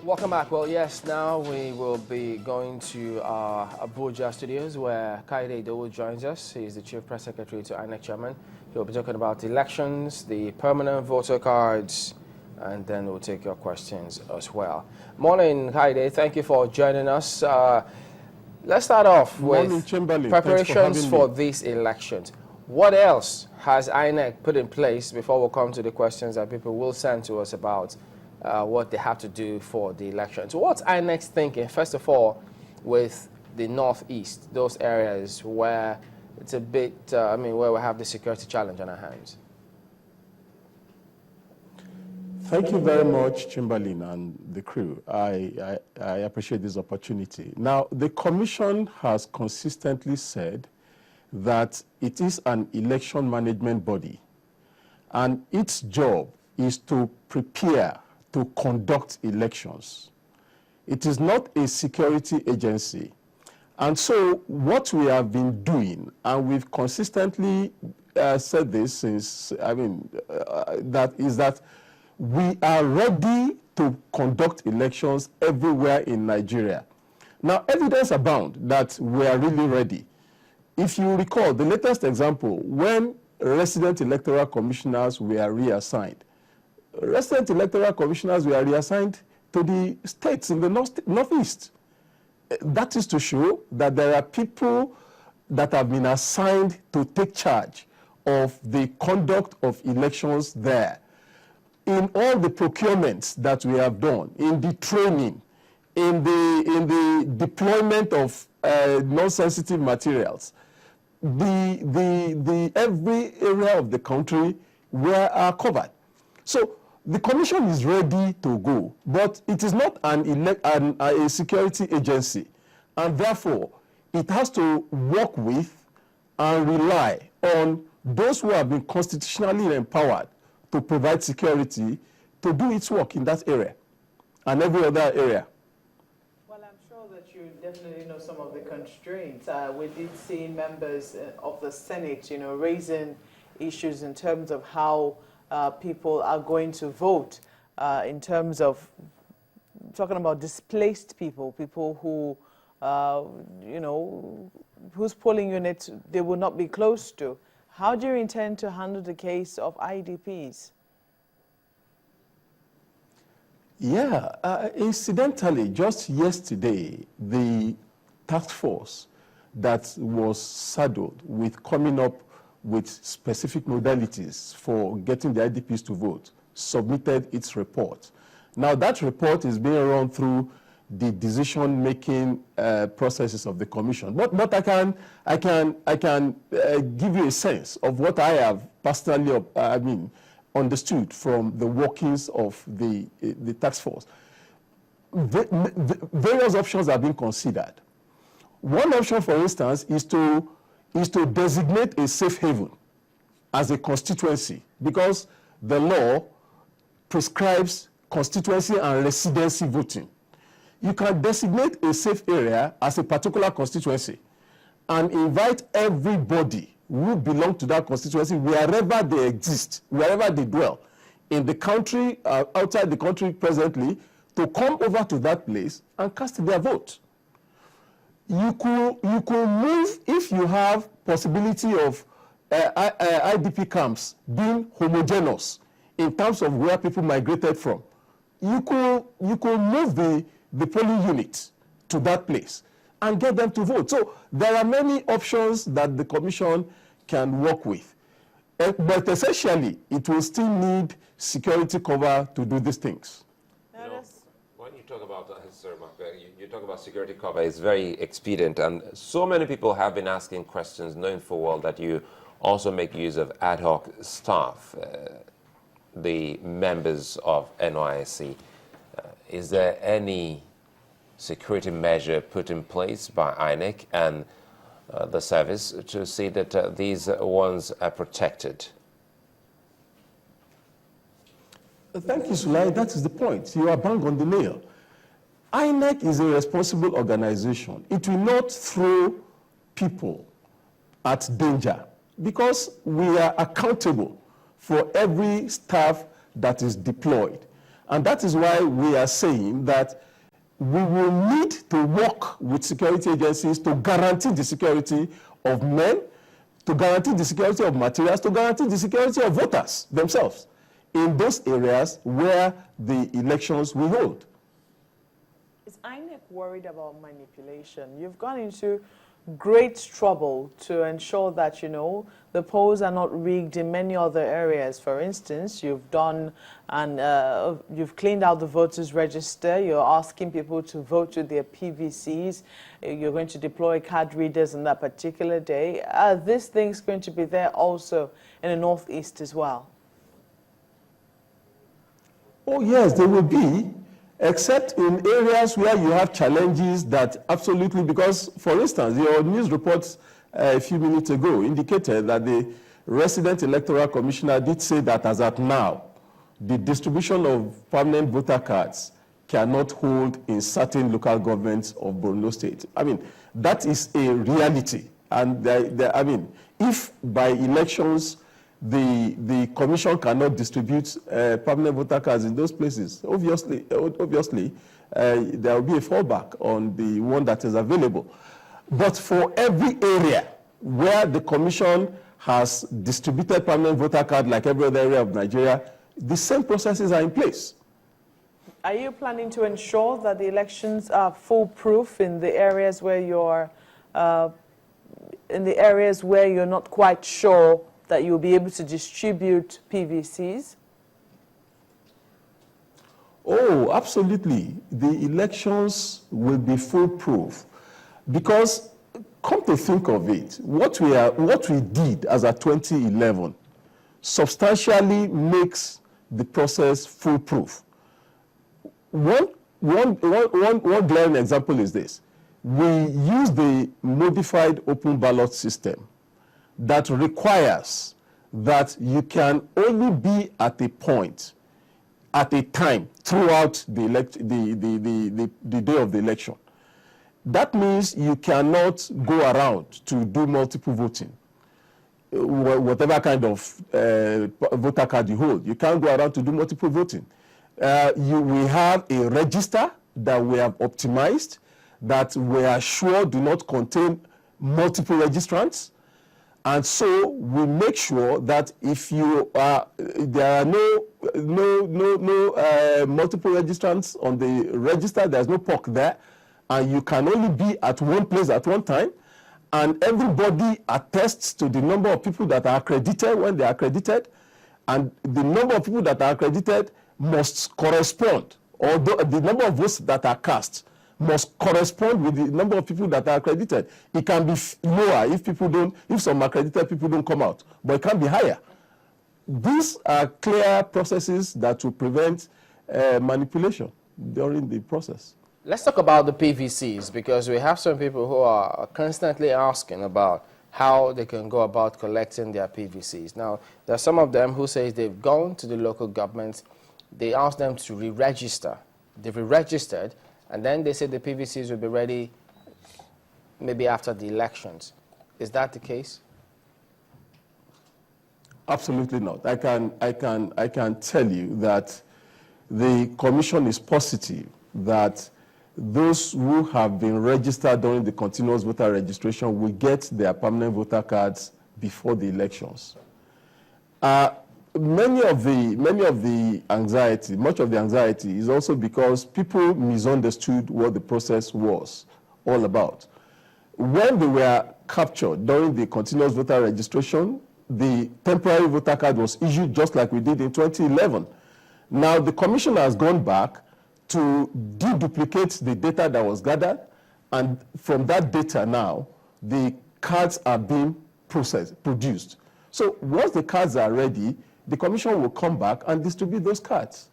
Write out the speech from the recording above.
Welcome back. Well, yes, now we will be going to our Abuja studios where Kaide Idowu joins us. He is the Chief Press Secretary to INEC Chairman. He'll be talking about elections, the permanent voter cards, and then we'll take your questions as well. Morning, Kaide. Thank you for joining us. Let's start off with preparations for these elections. What else has INEC put in place before we come to the questions that people will send to us about what they have to do for the election? So what's INEC thinking, first of all, with the Northeast, those areas where it's a bit, where we have the security challenge on our hands? Thank you very much, Chamberlain and the crew. I appreciate this opportunity. Now, the Commission has consistently said that it is an election management body, and its job is to prepare to conduct elections. It is not a security agency. And so what we have been doing, and we've consistently said this since, that we are ready to conduct elections everywhere in Nigeria. Now, evidence abound that we are really ready. If you recall, the latest example, when resident electoral commissioners were reassigned, resident electoral commissioners were reassigned to the states in the Northeast. That is to show that there are people that have been assigned to take charge of the conduct of elections there. In all the procurements that we have done, in the training, in the deployment of non-sensitive materials, every area of the country were covered. So the Commission is ready to go, but it is not a security agency, and therefore it has to work with and rely on those who have been constitutionally empowered to provide security to do its work in that area and every other area. Well, I'm sure that you definitely know some of the constraints. We did see members of the Senate, raising issues in terms of how people are going to vote, in terms of talking about displaced people, people who, whose polling units they will not be close to. How do you intend to handle the case of IDPs? Yeah, incidentally, just yesterday, the task force that was saddled with coming up with specific modalities for getting the IDPs to vote submitted its report. Now, that report is being run through the decision-making processes of the Commission. But I can give you a sense of what I have personally, understood from the workings of the task force. Various options are being considered. One option, for instance, is to designate a safe haven as a constituency, because the law prescribes constituency and residency voting. You can designate a safe area as a particular constituency and invite everybody who belong to that constituency, wherever they exist, wherever they dwell, in the country, outside the country presently, to come over to that place and cast their vote. You could move, if you have possibility of IDP camps being homogeneous in terms of where people migrated from. You could move the polling unit to that place and get them to vote. So there are many options that the Commission can work with. But essentially, it will still need security cover to do these things. When you talk about, you talk about security cover, it's very expedient, and so many people have been asking questions, knowing full well that you also make use of ad hoc staff, the members of NYSC. Is there any security measure put in place by INEC and the service to see that these ones are protected? Thank you, Sulai. That is the point. You are bang on the nail. INEC is a responsible organization. It will not throw people at danger because we are accountable for every staff that is deployed. And that is why we are saying that we will need to work with security agencies to guarantee the security of men, to guarantee the security of materials, to guarantee the security of voters themselves in those areas where the elections will hold. Is INEC worried about manipulation? You've gone into great trouble to ensure that, you know, the polls are not rigged in many other areas. For instance, you've done and you've cleaned out the voters register. You're asking people to vote with their PVCs. You're going to deploy card readers on that particular day. Are these things going to be there also in the Northeast as well? Oh yes, they will be, except in areas where you have challenges that absolutely, because for instance, your news reports a few minutes ago indicated that the resident electoral commissioner did say that as at now, the distribution of permanent voter cards cannot hold in certain local governments of Borno State. I mean, that is a reality. And I mean, if by elections, the commission cannot distribute permanent voter cards in those places, obviously there will be a fallback on the one that is available. But for every area where the commission has distributed permanent voter card like every other area of Nigeria, the same processes are in place. Are you planning to ensure that the elections are foolproof in the areas where you're not quite sure that you'll be able to distribute PVCs? Oh, absolutely. The elections will be foolproof. Because, come to think of it, what we did as of 2011 substantially makes the process foolproof. One glaring example is this. We use the modified open ballot system that requires that you can only be at a point, at a time, throughout the day of the election. That means you cannot go around to do multiple voting. Whatever kind of voter card you hold, you can't go around to do multiple voting. We have a register that we have optimized that we are sure do not contain multiple registrants. And so we make sure that if you there are no multiple registrants on the register, there's no POC there, and you can only be at one place at one time, and everybody attests to the number of people that are accredited when they are accredited, and the number of people that are accredited must correspond, although the number of votes that are cast must correspond with the number of people that are accredited. It can be lower if some accredited people don't come out, but it can be higher. These are clear processes that will prevent manipulation during the process. Let's talk about the PVCs, because we have some people who are constantly asking about how they can go about collecting their PVCs. Now, there are some of them who say they've gone to the local government, they ask them to re-register. They've re-registered, and then they say the PVCs will be ready maybe after the elections. Is that the case? Absolutely not. I can tell you that the commission is positive that those who have been registered during the continuous voter registration will get their permanent voter cards before the elections. Much of the anxiety is also because people misunderstood what the process was all about. When they were captured during the continuous voter registration, the temporary voter card was issued just like we did in 2011. Now the commission has gone back to deduplicate the data that was gathered, and from that data now, the cards are being produced. So once the cards are ready, the commission will come back and distribute those cards.